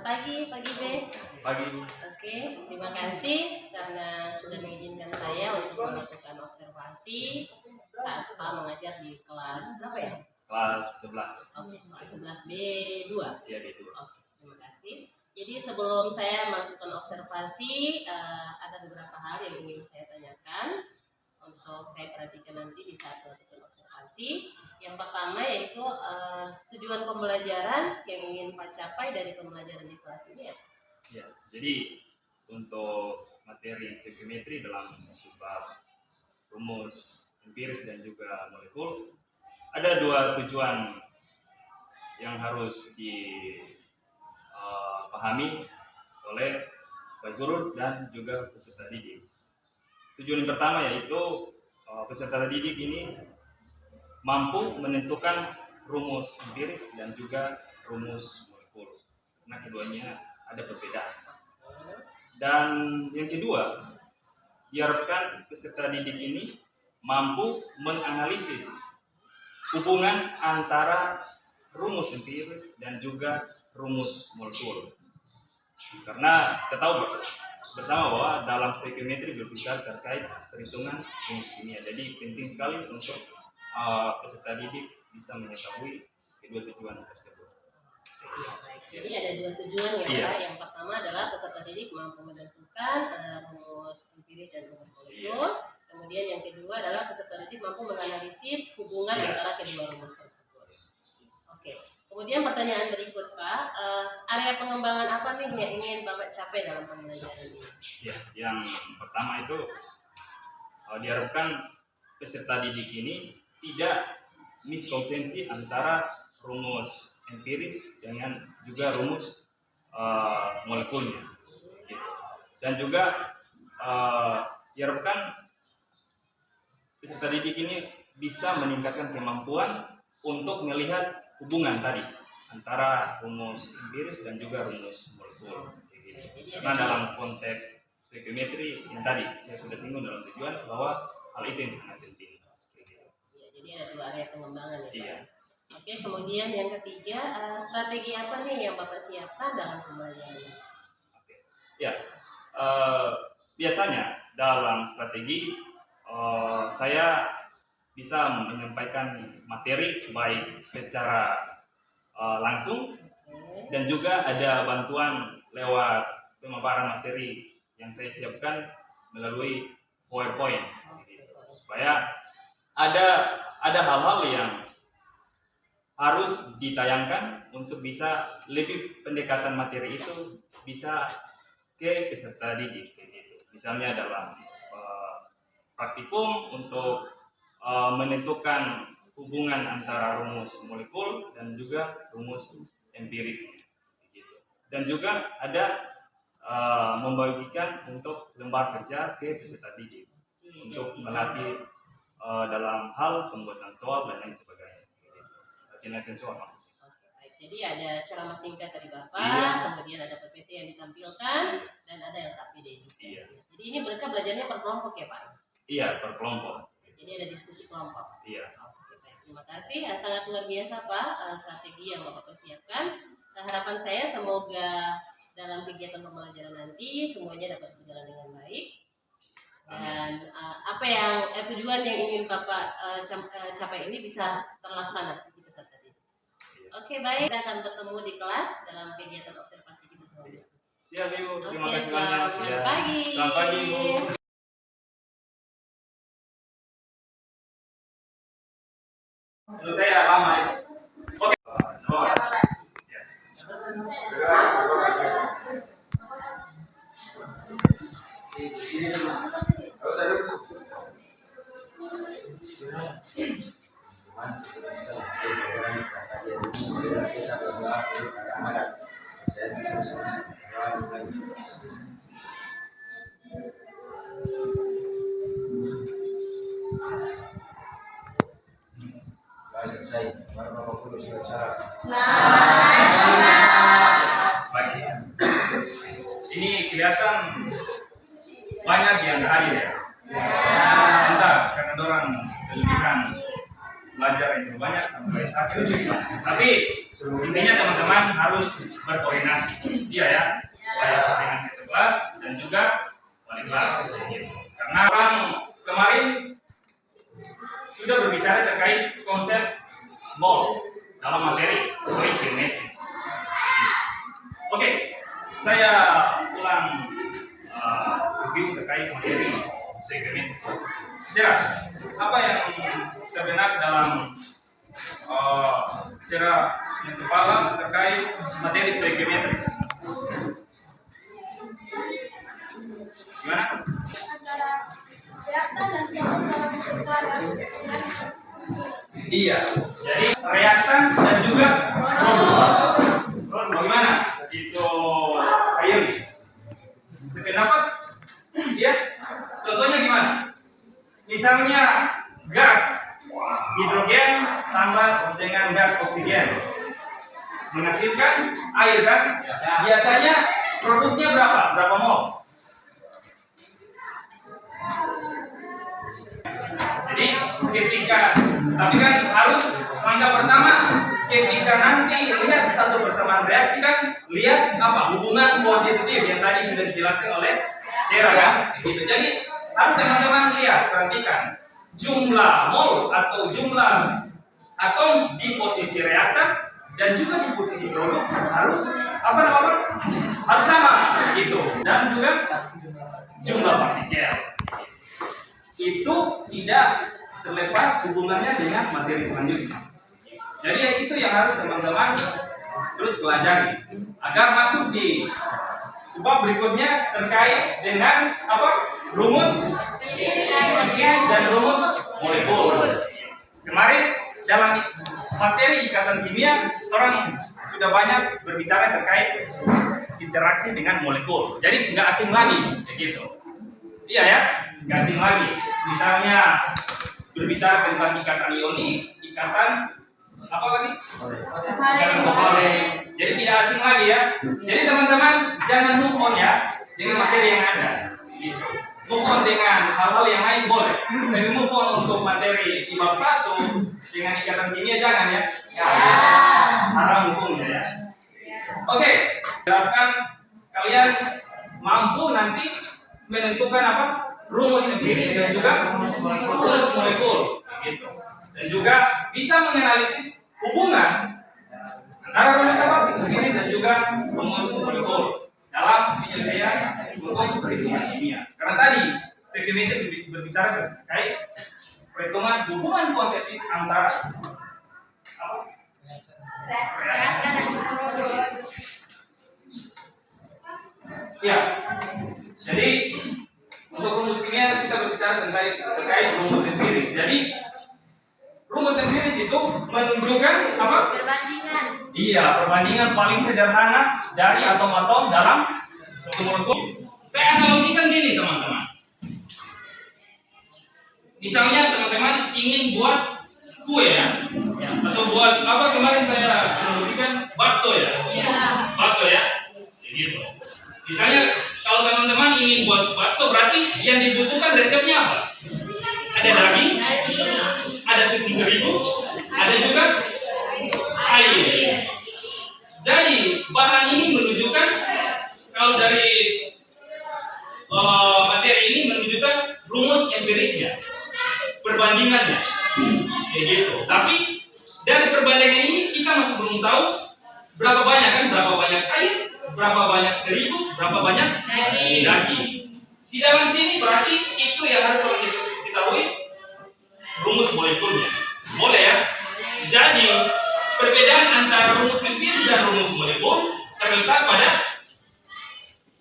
pagi, Pak Gibe. Pagi. Oke, terima kasih karena sudah mengizinkan saya untuk melakukan observasi saat Pak mengajar di kelas berapa ya? Kelas 11. Oke, kelas 11 B2. Iya, B2. Oke, terima kasih. Jadi sebelum saya melakukan observasi, ada beberapa hal yang ingin saya tanyakan untuk saya perhatikan nanti di saat melakukan observasi. Yang pertama yaitu tujuan pembelajaran yang ingin Pak capai dari pembelajaran di kelas ini ya. Ya, jadi untuk materi stoikiometri dalam subbab rumus empiris dan juga molekul ada dua tujuan yang harus dipahami oleh baik guru dan juga peserta didik. Tujuan yang pertama yaitu peserta didik ini mampu menentukan rumus empiris dan juga rumus molekul. Nah, keduanya ada perbedaan. Dan yang kedua, diharapkan peserta didik ini mampu menganalisis hubungan antara rumus empiris dan juga rumus molekul. Karena kita tahu bersama bahwa dalam stoikiometri berbicara terkait perhitungan rumus kimia. Jadi penting sekali untuk peserta didik bisa mengetahui kedua tujuan tersebut. Jadi ada dua tujuan ya Iya. Pak. Yang pertama adalah peserta didik mampu menentukan rumus empiris dan rumus molekul. Kemudian yang kedua adalah peserta didik mampu menganalisis hubungan antara kedua rumus tersebut. Oke. Kemudian pertanyaan berikut Pak, area pengembangan apa nih yang ingin Bapak capai dalam pembelajaran ini? Ya, yang pertama itu diharapkan peserta didik ini tidak miskonsepsi antara rumus empiris dengan juga rumus molekulnya, gitu. Dan juga diharapkan peserta didik ini bisa meningkatkan kemampuan untuk melihat hubungan tadi antara rumus empiris dan juga rumus molekul, gitu. Karena dalam konteks stoikiometri yang tadi saya sudah singgung dalam tujuan bahwa hal itu yang sangat penting. Jadi ada dua area pengembangan ya Pak. Iya. Oke, kemudian yang ketiga, strategi apa nih yang Bapak siapkan dalam pembelajaran ini? Ya, biasanya dalam strategi saya bisa menyampaikan materi baik secara langsung dan juga ada bantuan lewat pemaparan materi yang saya siapkan melalui PowerPoint, supaya ada hal-hal yang harus ditayangkan untuk bisa lebih pendekatan materi itu bisa ke peserta didik, gitu. Misalnya dalam praktikum untuk menentukan hubungan antara rumus molekul dan juga rumus empiris, gitu. Dan juga ada membagikan untuk lembar kerja ke peserta didik untuk melatih dalam hal pembuatan soal dan lain sebagainya. Latihan soal maksudnya. Oke, baik. Jadi ada ceramah singkat dari Bapak, Iya. kemudian ada PPT yang ditampilkan, dan ada LKPD. Iya. Jadi ini mereka belajarnya per kelompok ya Pak? Iya, per kelompok. Jadi ada diskusi kelompok. Iya. Oke, baik. Terima kasih. Sangat luar biasa Pak strategi yang Bapak persiapkan. Harapan saya semoga dalam kegiatan pembelajaran nanti semuanya dapat berjalan dengan baik. Dan apa yang tujuan yang ingin Bapak capai ini bisa terlaksana di peserta didik. Oke, baik. Kita akan bertemu di kelas dalam kegiatan observasi kita selanjutnya. Siap Ibu, terima Oke, kasih banyak. selamat pagi. Selamat pagi Ibu. Menurut saya lama ya. Oke. Baik. Ini kelihatan banyak yang hadir ya. Entah karena orang kelebihan belajar yang banyak sampai sakit. Tapi Intinya teman-teman harus berkoordinasi, iya ya, baik dengan satu kelas dan juga wali kelas. Karena orang kemarin sudah berbicara terkait konsep mol dalam materi stoichiometry. Oke, saya ulang review terkait materi stoichiometry. Secara apa yang terbenak dalam secara yang kepala terkait materi stoichiometry? Gimana? Iya, jadi reaktan dan juga bagaimana? Itu ayo, sependapat? Ya, contohnya gimana? Misalnya gas hidrogen tambah dengan gas oksigen menghasilkan air kan? Biasanya produknya berapa? Berapa mol? Jadi ketika, tapi kan harus langkah pertama ketika nanti lihat satu persamaan reaksi kan, lihat apa hubungan kuantitatif yang tadi sudah dijelaskan oleh Sarah kan? Gitu. Jadi harus teman-teman lihat, perhatikan jumlah mol atau jumlah atom di posisi reaktan dan juga di posisi produk harus apa namanya? Harus sama gitu. Dan juga jumlah partikel itu tidak terlepas hubungannya dengan materi selanjutnya. Jadi itu yang harus teman-teman terus pelajari agar masuk di bab berikutnya terkait dengan apa? Rumus dan rumus molekul. Kemarin dalam materi ikatan kimia orang sudah banyak berbicara terkait interaksi dengan molekul. Jadi nggak asing lagi, begitu. Iya ya, nggak asing lagi. Misalnya berbicara tentang ikatan ionik, ikatan apa lagi? Kovalent. Jadi tidak asing lagi ya. Jadi teman-teman jangan move on ya dengan materi yang ada. Gitu. Move on dengan hal-hal yang lain boleh. Tapi move on untuk materi di bab 1 dengan ikatan kimia jangan ya. Haram hukumnya ya. Oke, harapkan kalian mampu nanti menentukan apa? Rumus empiris dan juga rumus molekul gitu. Dan juga bisa menganalisis hubungan antara rumus apa? Empiris dan juga rumus molekul dalam penyelesaian untuk perhitungan kimia. Karena tadi stoichiometry berbicara terkait perhitungan hubungan kuantitatif antara apa? Reaktan dan produk. Ya. Jadi untuk rumus kimia kita berbicara terkait rumus empiris. Jadi rumus empiris itu menunjukkan apa? Perbandingan. Iya, perbandingan paling sederhana dari atom-atom dalam suatu molekul. Saya analogikan gini teman-teman. Misalnya teman-teman ingin buat kue ya, atau buat apa kemarin saya analogikan bakso ya, bakso ya, gitu. Misalnya kalau teman-teman ingin buat bakso berarti yang dibutuhkan resepnya apa? Ada daging, ada tepung terigu, ada juga air. Jadi bahan ini menunjukkan kalau dari materi ini menunjukkan rumus empirisnya, perbandingannya, kayak gitu. Tapi dari perbandingan ini kita masih belum tahu berapa banyak kan, berapa banyak air, berapa banyak terigu, berapa banyak daging. Di dalam sini berarti itu yang harus kita ketahui rumus molekulnya. Boleh ya? Jadi perbedaan antara rumus empiris dan rumus molekul terletak pada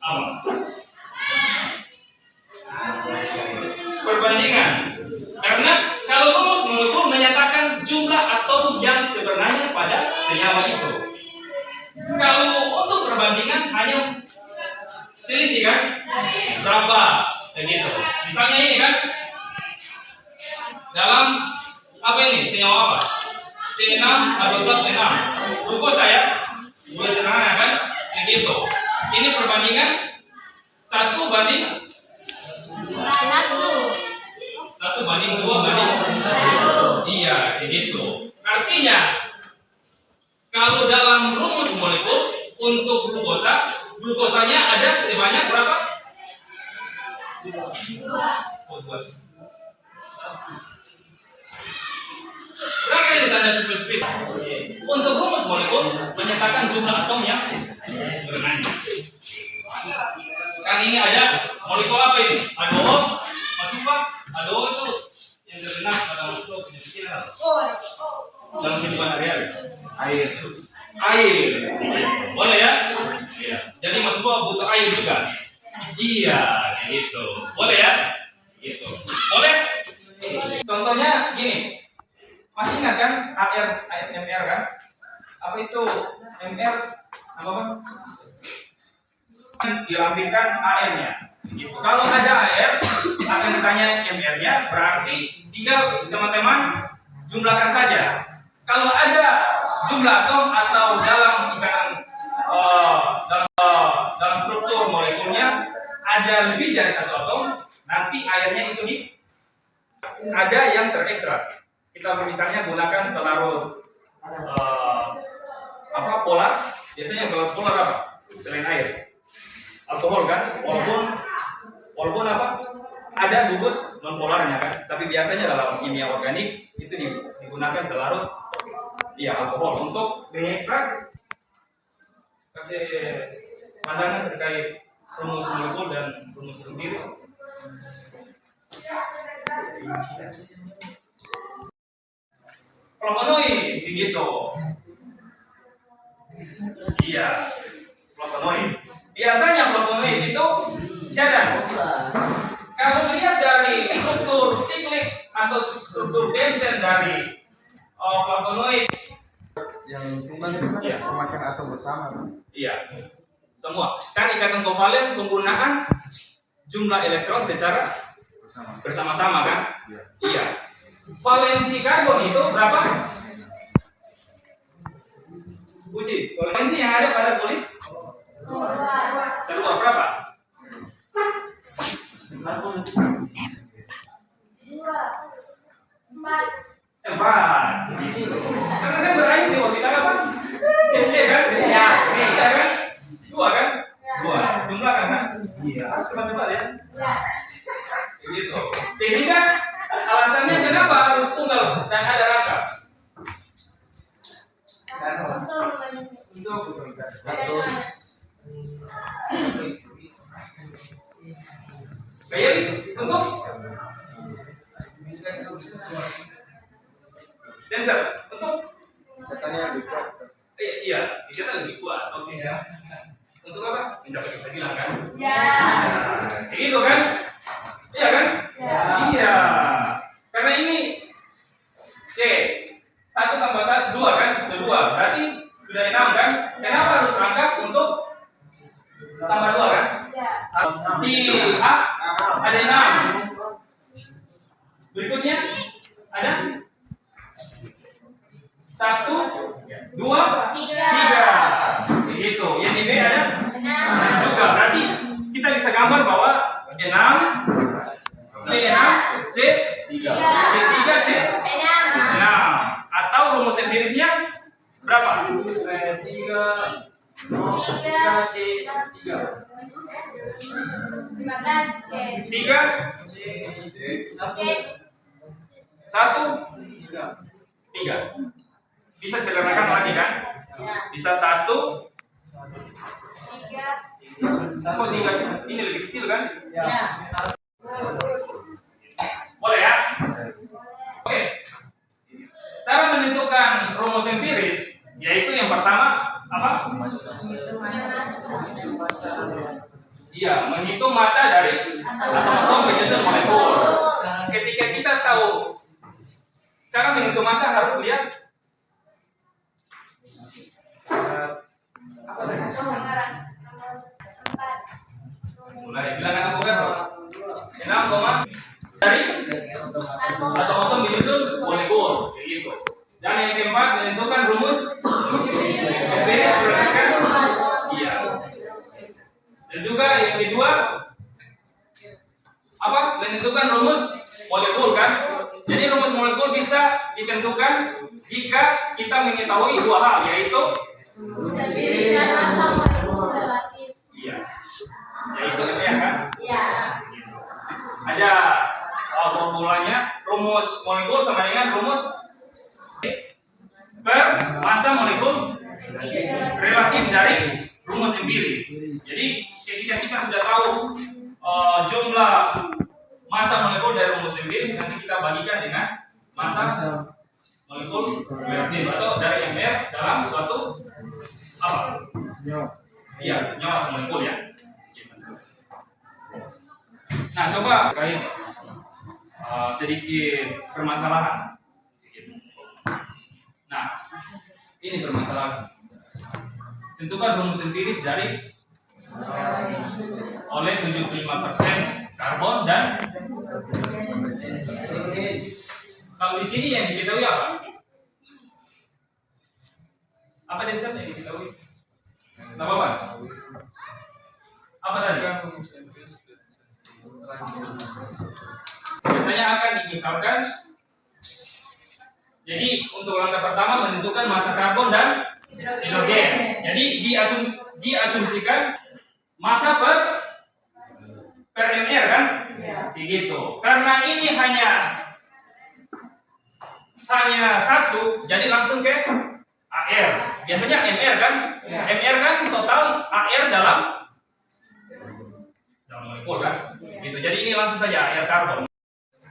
apa? Perbandingan. Karena kalau rumus molekul menyatakan jumlah atom yang sebenarnya pada senyawa itu. Kalau untuk perbandingan hanya selisih kan? Berapa? Begitu. Misalnya ini kan dalam apa ini? Senyawa apa? C6H12O6. Glukosa ya? Dua sederhana kan? Begitu. Ini perbandingan 1 banding 1 banding 2 banding 1. Iya, begitu. Artinya kalau Oh, 2. Berapa ini tanda spesifik? Untuk rumus molekul menyatakan jumlah atom yang sebenarnya. Kan ini ada molekul apa ini? H2O, masuk Pak? H2O itu yang terkenal pada molekul penyakit dalam kehidupan hari-hari. Air. Air. Boleh ya? Iya. Jadi Mas Bo butuh air juga. Iya, kayak gitu. Boleh ya? Gitu. Boleh? Contohnya gini. Masih ingat kan MR kan? Apa itu MR? Apa Bang? Dirapikan AR-nya. Gitu. Kalau ada AR akan ditanya MR-nya, berarti tinggal teman-teman jumlahkan saja. Kalau ada jumlah atom atau dalam ikatan dalam struktur molekulnya ada lebih dari satu atom, nanti airnya itu ada yang terekstrak. Kita misalnya gunakan pelarut polar. Biasanya pelarut polar apa? Selain air, alkohol kan? Walaupun apa? Ada gugus non polarnya kan? Tapi biasanya dalam kimia organik itu digunakan pelarut alkohol untuk mengekstrak. Kasih pandangan terkait rumus molekul dan rumus empiris. Flavonoid begitu. Iya, flavonoid. Biasanya flavonoid itu cadangan. Kalau melihat dari struktur siklik atau struktur benzen dari flavonoid Yang tumbang itu kan memakan atom bersama. Iya, semua. Kan ikatan kovalen penggunaan jumlah elektron secara bersama-sama kan? Iya. Valensi karbon itu berapa? Uji, valensi yang ada pada kulit keluar berapa? 4. Karena kan berakhir di orbital apa? SD kan? Iya kan? 2 kan? 2. Jumlah kan? Iya. Cepat-cepat ya. Begitu. Sehingga alasannya kenapa harus tunggal dan ada rangka? Untuk kayak untuk dancer untuk iya kita lebih kuat. Oke ya. Untuk apa? Mencapai kita bilang kan? Ya. Gitu kan? Iya kan? Ya. Iya. Karena ini C 1 tambah 1 2 kan? Bisa 2. Berarti sudah 6 kan? Kenapa harus rangkap untuk tambah 2 kan? Ya. Di A ada 6. Berikutnya ada 1 2 3. Begitu. Yang di B ada 6 juga. Berarti kita bisa gambar bahwa 6 C6 C 3 C3 C 6. Atau rumus empirisnya berapa? 3 C 3 15 C 3 C 1 3. Bisa sederhanakan lagi kan? Bisa 1 3. Kok 3 sih? Ini lebih kecil kan? Ya. Boleh ya? Oke. Cara menentukan rumus empiris yaitu yang pertama apa? Iya, menghitung massa dari atom menyusun molekul. Ketika kita tahu cara menghitung massa harus lihat apa tadi? Mulai bilangan Avogadro. 6, dari atom-atom menyusun molekul, kayak gitu. Dan yang keempat menentukan rumus empiris berdasarkan iya. Dan juga yang kedua apa? Menentukan rumus molekul kan? Jadi rumus molekul bisa ditentukan jika kita mengetahui 2 hal, yaitu empiris dan massa molekul relatif. iya. Yaitu ya kan? Iya. ada formulanya. Rumus molekul sama dengan rumus per massa molekul relatif dari rumus empiris. Jadi ketika kita sudah tahu jumlah massa molekul dari rumus empiris, nanti kita bagikan dengan massa molekul relatif atau dari MR dalam suatu apa? Iya, nyawa molekul ya. Nah, coba kayak sedikit permasalahan. Nah, ini permasalahan. Tentukan rumus empiris dari oleh 75% karbon dan kalau di sini yang diketahui apa? Apa yang diketahui? Apa? Apa tadi? Biasanya akan dimisalkan. Jadi untuk langkah pertama menentukan massa karbon dan hidrogen. Jadi diasumsikan massa per mR kan? Begitu. Karena ini hanya satu, jadi langsung ke AR. Biasanya MR kan? MR kan total AR dalam molekul kan? Gitu. Jadi ini langsung saja AR karbon.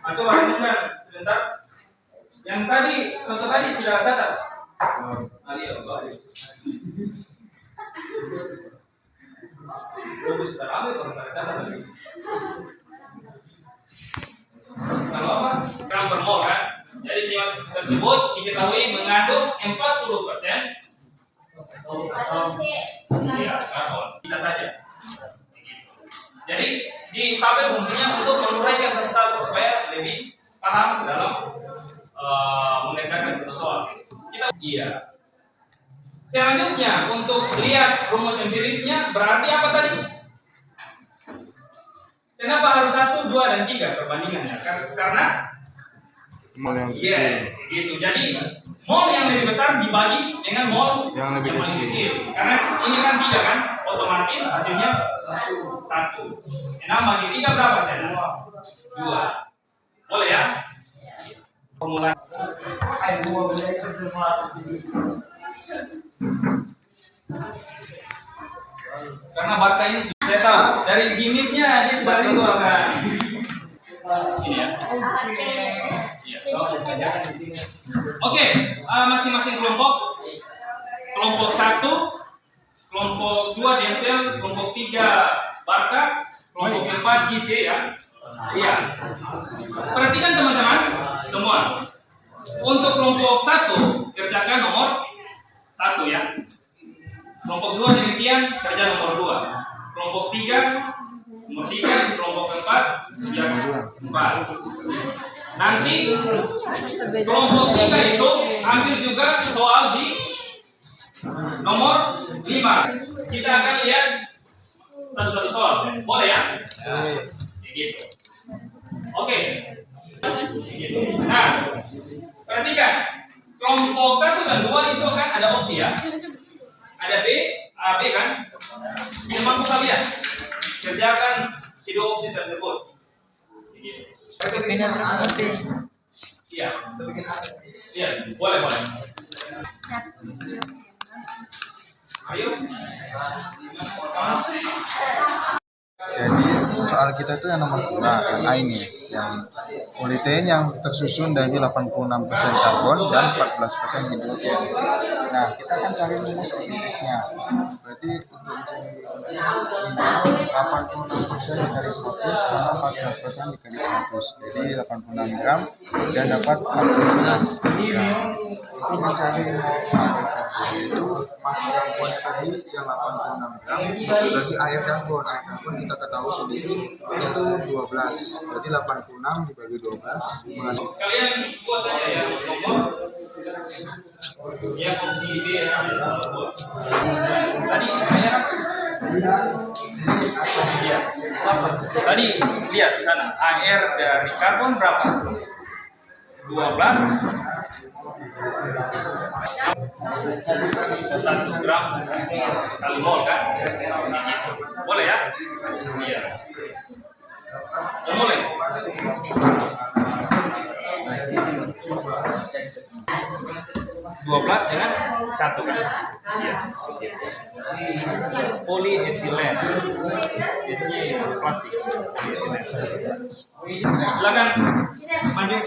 Nah, coba renungkan sebentar. Yang tadi, contoh tadi sudah catat. Bagus, terambil kalau nggak catat. Kalau apa? Gram per mol kan? Jadi simak tersebut diketahui mengandung 40% karbon. Bisa saja. Jadi di tabel fungsinya untuk menguraikan satu-satu supaya lebih paham dalam mengerjakan satu soal. Iya. Selanjutnya untuk lihat rumus empirisnya berarti apa tadi? Kenapa harus 1, 2, dan 3 perbandingannya? Karena yes, gitu. Jadi mol yang lebih besar dibagi dengan mol yang paling kecil. Karena ini kan 3 kan, otomatis hasilnya 1. 6 bagi 3 berapa sen? 2. Boleh ya? Formula. Karena bata ini saya tahu dari gimmicknya dia sudah itu akan ini ya. Oke, masing-masing kelompok 1, kelompok 2 Denzel, kelompok 3 Barca, kelompok 4 GC ya. Iya. Perhatikan teman-teman semua. Untuk kelompok 1 kerjakan nomor 1 ya. Kelompok 2 demikian, kerja nomor 2. Kelompok 3 nomor 3, kelompok 4 yang 4. Nanti kelompok 3 itu ambil juga soal di nomor 5. Kita akan lihat satu-satu soal. Boleh ya? Gitu. Oke. Nah, perhatikan. Kelompok 1 dan 2 itu kan ada opsi ya. Ada B, A, B kan? Yang mampu kalian kerjakan kedua opsi tersebut. Iya. Iya, boleh. Ayo. Jadi soal kita itu yang nomor 2, yang A ini, yang politein yang tersusun dari 86% karbon dan 14% hidrogen. Nah, kita akan cari rumus empirisnya. Berarti untuk 86% dikali 100 sama 14% dikali 100. Jadi 86 gram dan dapat 14 gram. Untuk mencari itu massa karbon tadi yang 86 gram, berarti air karbon kita ketahui sendiri itu 12. Berarti 86 dibagi 12 menghasilkan. Kalian buat saja ya nomor yang opsi B ya. Tadi saya tadi lihat di sana AR dari karbon berapa? 12 1 gram kali mol kan? Boleh ya? Iya. Mulai. 12 dengan 1 kan? Iya. Polietilen. Biasanya itu plastik. Silakan maju.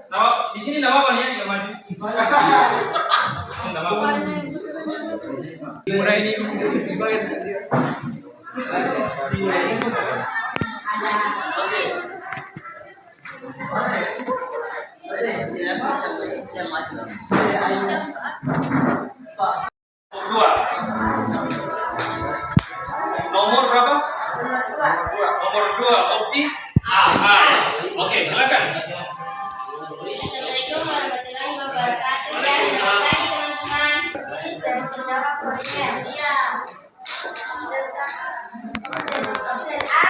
Nama di sini nama apa nih yang maju? Nama apa? Mulai ini Dua. Nomor berapa? Nomor 2 opsi A. Oke, silakan. Assalamualaikum warahmatullahi wabarakatuh. Selamat pagi teman-teman. Ini saya menjawab poinnya. Iya. Opsi A,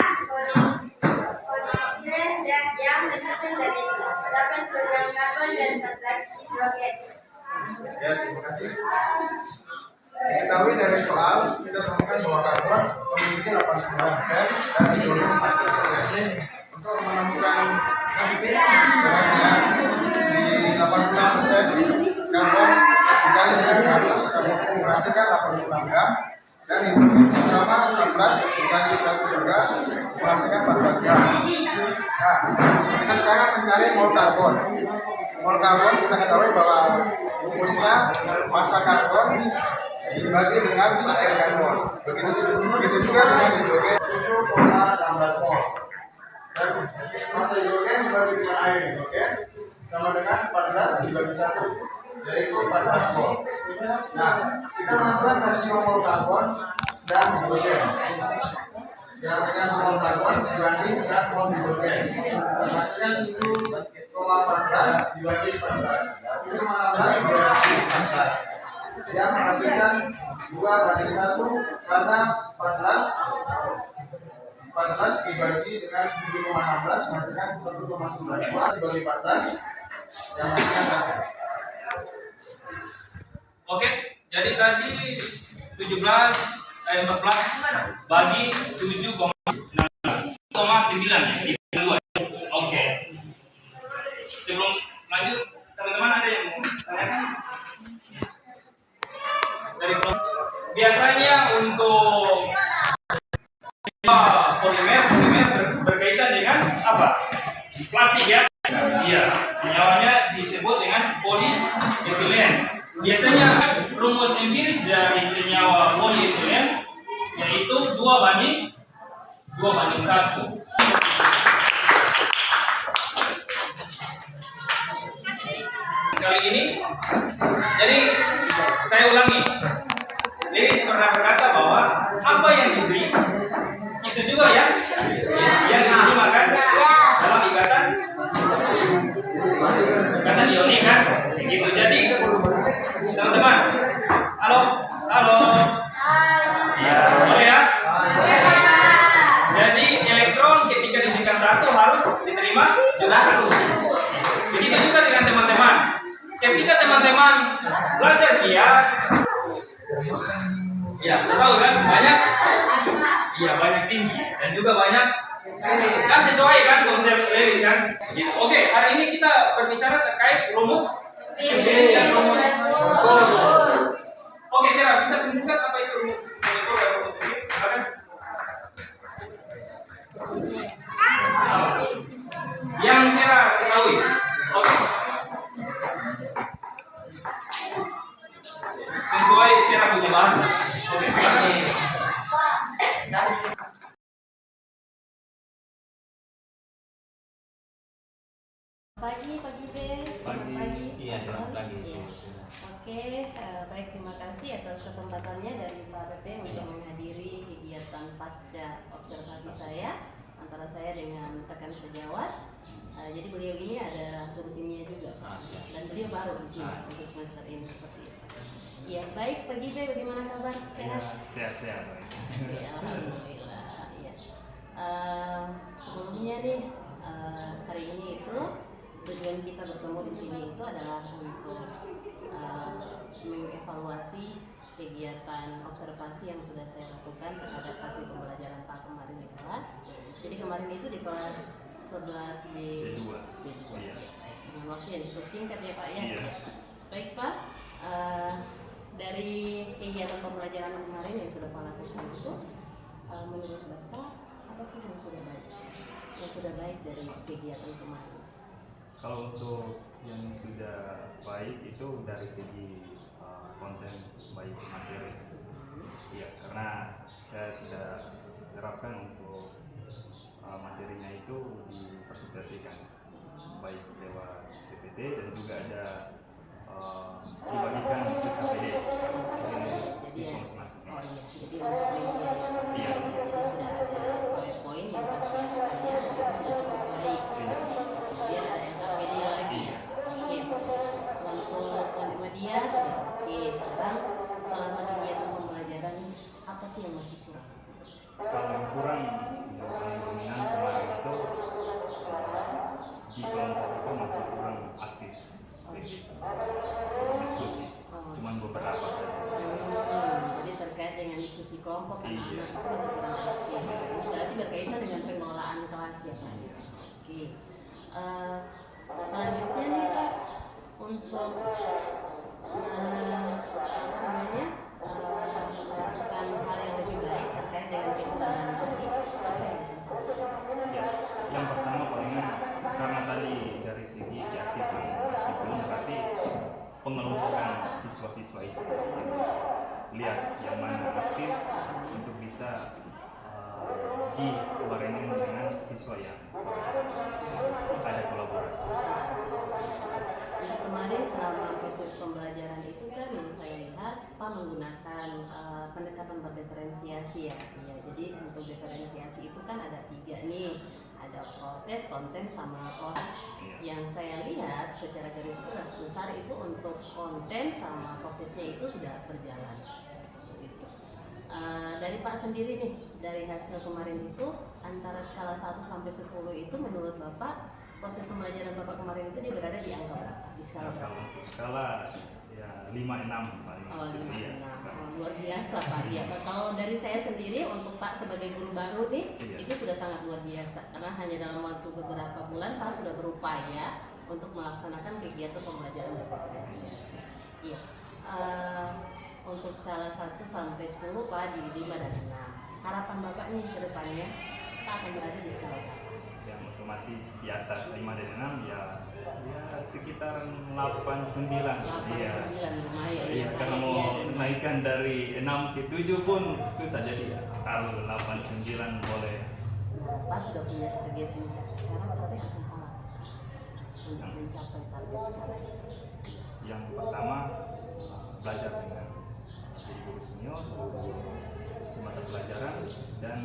polietilen yang tersusun dari 8 kg karbon dan 14 hidrogen. ya, terima kasih. Diketahui dari soal kita temukan bahwa karbon memiliki 89% dan hidrogen 14%. Untuk menemukan sebagian di 86% karbon dikali dengan 100 menghasilkan 86 gram dan hidrogen sama 14 dikali 100 juga menghasilkan 14 gram. Nah, kita sekarang mencari mol karbon. Mol karbon kita ketahui bahwa rumusnya massa karbon dibagi dengan area karbon. Begitu juga dengan hidrogen 7,16 mol. Dan massa hidrogen dibagi dengan air hidrogen sama dengan 14 dibagi 1, yaitu 14 mol. Nah, kita menentukan rasio mol karbon dan hidrogen. Dengan mol karbon dibanding dengan mol hidrogen. Hasilnya 7,14 dibagi 14. 7,16 dibagi 14. Yang menghasilkan 2:1 karena 14 dibagi dengan 7,16 menghasilkan 1,92 dibagi 14 yang hasilkan 1. Oke, jadi tadi 14 bagi 7,9 ya, 2. Oke. Sebelum lanjut, teman-teman ada yang mau tanyakan? Biasanya untuk polimer berkaitan dengan apa? Plastik ya? Iya, senyawanya disebut dengan polietilen. Biasanya rumus empiris dari senyawa polietilen yaitu 2:1. Kali ini, jadi saya ulangi. Lewis pernah berkata bahwa apa yang diberi itu juga ya yang diterima kan dalam ikatan ionik kan gitu. Jadi teman-teman, halo ya, boleh ya. Jadi elektron ketika diberikan 1 harus diterima juga 1. Begitu juga dengan teman-teman. Ketika teman-teman belajar kiat, ya tahu kan banyak, iya banyak tinggi dan juga banyak kan sesuai kan konsep Lewis kan. Gitu. Oke, hari ini kita berbicara terkait rumus empiris dan rumus Gauss. Oke, Sarah bisa sebutkan apa itu rumus Gauss dan rumus empiris? Silakan. Yang Sarah ketahui. Oke. Sesuai Sarah punya bahasa. Oke. Pagi B. Iya, selamat pagi. Iya. Oke, baik, terima kasih atas kesempatannya dari Pak Bebe untuk menghadiri kegiatan pasca observasi saya antara saya dengan rekan sejawat. Jadi beliau ini ada rutinnya juga dan beliau baru di sini untuk semester ini seperti itu. Iya, baik, pagi B, bagaimana kabar? Sehat? Sehat-sehat. Ya, alhamdulillah. Ya. Sebelumnya nih hari ini itu tujuan kita bertemu di sini itu adalah untuk mengevaluasi kegiatan observasi yang sudah saya lakukan terhadap hasil pembelajaran Pak kemarin di kelas. Jadi kemarin itu di kelas 11 B2 dengan waktu yang cukup singkat ya Pak ya. Baik Pak, dari kegiatan pembelajaran kemarin yang sudah Pak lakukan itu, menurut Bapak apa sih yang sudah baik dari kegiatan kemarin? Kalau untuk yang sudah baik itu dari segi konten baik materi, ya karena saya sudah terapkan untuk materinya itu dipresentasikan baik lewat PPT dan juga ada dibagikan ke KPD dengan siswa masing-masing. Oh iya, jadi untuk media jadi sudah ada PowerPoint yang persiapannya dan itu sudah cukup baik. Kemudian ada KPD lagi. Oke, untuk media sudah oke. Sekarang selama kegiatan pembelajaran apa sih yang masih kurang? Kalau yang kurang dominan kemarin itu di kelompok itu masih kurang aktif, diskusi, cuman beberapa saja. Jadi terkait dengan diskusi kelompok anak-anak itu masih kurang aktif. Ini berarti berkaitan dengan pengelolaan kelas ya Pak. Oke. Selanjutnya nih Pak, untuk melakukan hal yang lebih baik terkait dengan kekurangan tadi. Ya, yang pertama palingan karena tadi dari segi keaktifan masih belum, berarti pengelompokan siswa-siswa itu lihat yang mana aktif untuk bisa dibarengin dengan siswa yang ada kolaborasi. Jadi kemarin selama proses pembelajaran itu kan yang saya lihat Pak menggunakan pendekatan berdiferensiasi ya. Jadi untuk diferensiasi itu kan ada 3 nih, ada proses, konten, sama proses. Yang saya lihat secara garis besar itu untuk konten sama prosesnya itu sudah berjalan. Dari Pak sendiri nih, dari hasil kemarin itu antara skala 1 sampai 10 itu menurut Bapak proses pembelajaran Bapak kemarin itu dia berada di angka berapa? Di skala berapa? Untuk skala ya 5-6 paling. Oh, 5-6. Iya, Luar biasa Pak. Iya, kalau dari saya sendiri untuk Pak sebagai guru baru nih, itu sudah sangat luar biasa karena hanya dalam waktu beberapa bulan Pak sudah berupaya untuk melaksanakan kegiatan pembelajaran berdiferensiasi. Iya. Untuk skala 1 sampai 10 Pak di 5 dan 6. Harapan Bapak nih ke depannya Pak akan berada di skala berapa? Yang otomatis di atas 5 dan 6 ya sekitar 8-9. 8-9 lumayan Iya, karena mau naikkan dari 6 ke 7 pun susah, jadi ya kalau 8-9 boleh. Pak sudah punya target nih. Sekarang Bapak akan apa untuk mencapai target sekarang? Yang pertama belajar dengan jadi guru senior, semata pelajaran, dan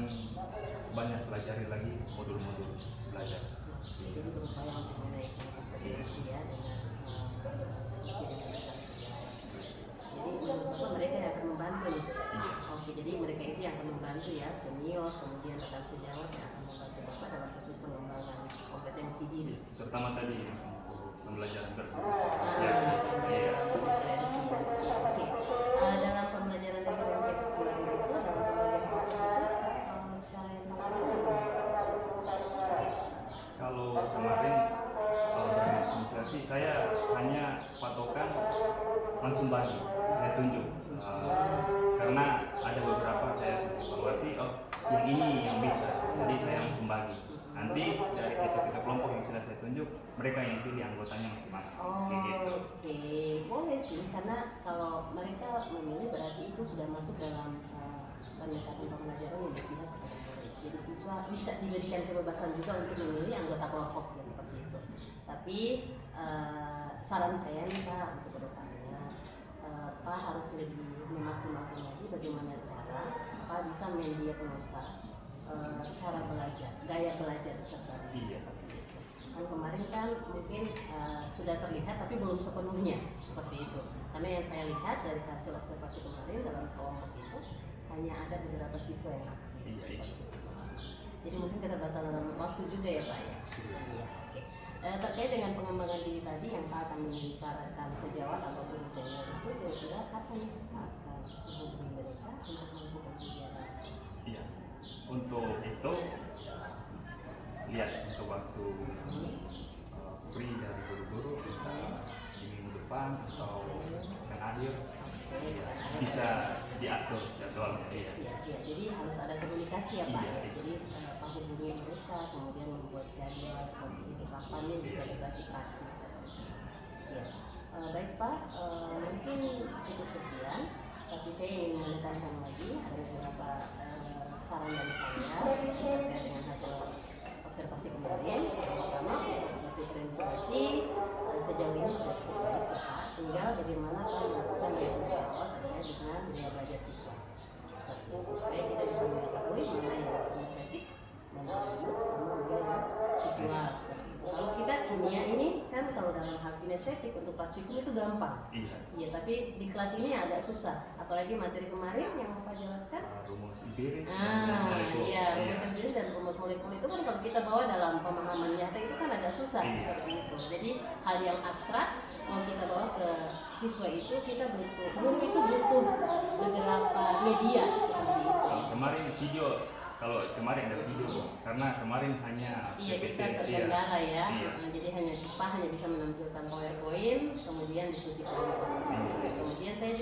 banyak pelajari lagi modul-modul belajar. Jadi berupaya untuk menaikkan kompetensi ya dengan diskusi dengan rekan sejawat. Jadi menurut Bapak mereka yang akan membantu nih. Oke, jadi mereka itu yang akan membantu ya, senior, kemudian rekan sejawat yang akan membantu Bapak dalam proses pengembangan kompetensi diri. Terutama tadi pembelajaran berdiferensiasi. Oke. Dalam pembelajaran diferensiasi itu, dalam pembelajaran cara yang Kalau kemarin berdiferensiasi saya hanya patokan langsung bagi, saya tunjuk. Karena ada beberapa saya evaluasi, yang ini yang bisa, jadi saya langsung bagi. Nanti dari kita kelompok yang sudah saya tunjuk, mereka yang pilih anggotanya masing-masing. Oke, boleh sih, karena kalau mereka memilih berarti itu sudah masuk dalam pendekatan pembelajaran yang berpihak kepada murid. Jadi siswa bisa diberikan kebebasan juga untuk memilih anggota kelompok ya, seperti itu. Tapi saran saya nih Pak untuk kedepannya, Pak harus lebih memaksimalkan lagi bagaimana cara Pak bisa mendiagnosa cara belajar, gaya belajar peserta didik. Kan kemarin kan mungkin sudah terlihat tapi belum sepenuhnya seperti itu. Karena yang saya lihat dari hasil observasi kemarin dalam kelompok itu hanya ada beberapa siswa yang aktif. Jadi mungkin keterbatasan waktu juga ya Pak ya. Iya, oke. Terkait dengan pengembangan diri tadi yang Pak akan mengibaratkan sejawat ataupun senior itu kira-kira kapan Pak akan menghubungi mereka untuk melakukan kegiatan? Iya, untuk itu lihat untuk waktu free dari guru-guru di minggu depan atau akan akhir bisa diatur jadwalnya. Iya. Ya, jadi harus ada komunikasi ya Pak. Iya. Jadi Pak hubungi mereka, kemudian membuat jadwal seperti ini kapan ini bisa berbagi praktik. Ya. Baik Pak, mungkin cukup sekian. Tapi saya ingin menekankan lagi ada beberapa saran dari saya terkait dengan hasil observasi kemarin. Pertama, untuk diferensiasi sejauh ini sudah cukup baik ya Pak. Tinggal bagaimana Pak melakukan diagnosis awal terkait dengan daya belajar siswa. Seperti itu supaya kita bisa mengetahui mana yang kinestetik, mana yang sama mana yang visual seperti itu. Kalau kita kimia ini kan kalau dalam hal kinestetik untuk praktikum itu gampang. Iya. Iya, tapi di kelas ini agak susah. Apalagi materi kemarin yang Bapak jelaskan. Rumus empiris, Iya, rumus empiris dan rumus molekul itu kan kalau kita bawa dalam pemahaman nyata itu kan agak susah seperti itu. Jadi hal yang abstrak mau kita bawa ke siswa itu kita butuh, guru itu butuh beberapa media seperti itu. Kemarin video, kalau kemarin ada video, karena kemarin hanya Iya, PPT, kita terkendala ya. Iya. Jadi hanya bisa menampilkan PowerPoint, kemudian diskusi kelompok. Kemudian saya